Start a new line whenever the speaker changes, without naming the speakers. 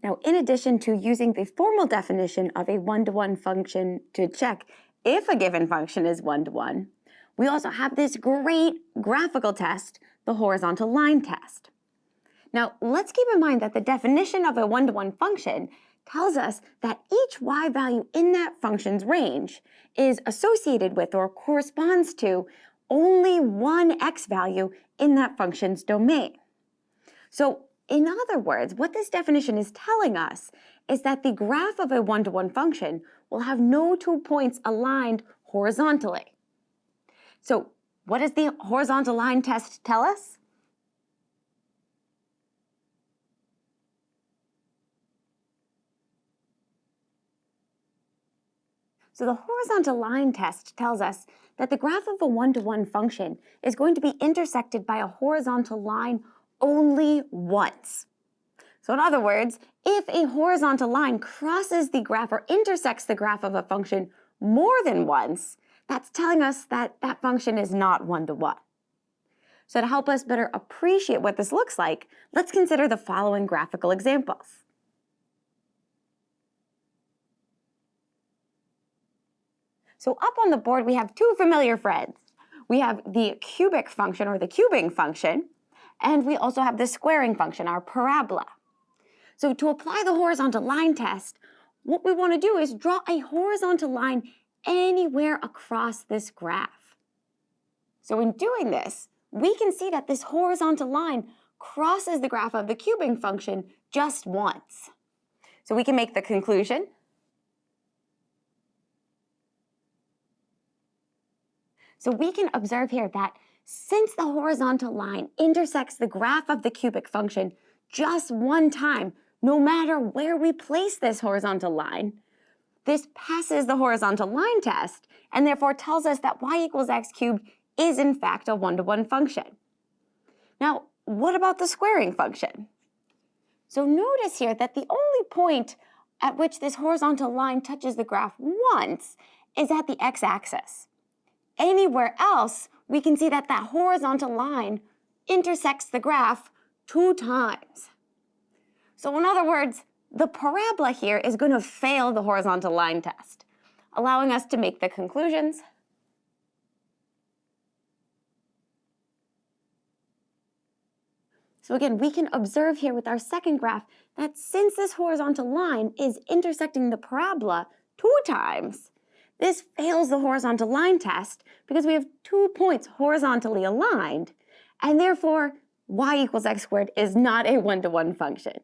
Now, in addition to using the formal definition of a one-to-one function to check if a given function is one-to-one, we also have this great graphical test, the horizontal line test. Now, let's keep in mind that the definition of a one-to-one function tells us that each y value in that function's range is associated with or corresponds to only one x value in that function's domain. So, in other words, what this definition is telling us is that the graph of a one-to-one function will have no 2 points aligned horizontally. So, what does the horizontal line test tell us? So the horizontal line test tells us that the graph of a one-to-one function is going to be intersected by a horizontal line only once. So in other words, if a horizontal line crosses the graph or intersects the graph of a function more than once, that's telling us that that function is not one-to-one. So to help us better appreciate what this looks like, let's consider the following graphical examples. So up on the board, we have two familiar friends. We have the cubic function, or the cubing function, and we also have the squaring function, our parabola. So to apply the horizontal line test, what we want to do is draw a horizontal line anywhere across this graph. So in doing this, we can see that this horizontal line crosses the graph of the cubing function just once. So we can make the conclusion. So we can observe here that since the horizontal line intersects the graph of the cubic function just one time, no matter where we place this horizontal line, this passes the horizontal line test and therefore tells us that y equals x cubed is in fact a one-to-one function. Now, what about the squaring function? So notice here that the only point at which this horizontal line touches the graph once is at the x-axis. Anywhere else, we can see that that horizontal line intersects the graph 2 times. So in other words, the parabola here is going to fail the horizontal line test, allowing us to make the conclusions. So again, we can observe here with our second graph that since this horizontal line is intersecting the parabola 2 times, this fails the horizontal line test because we have 2 points horizontally aligned, and therefore y equals x squared is not a one-to-one function.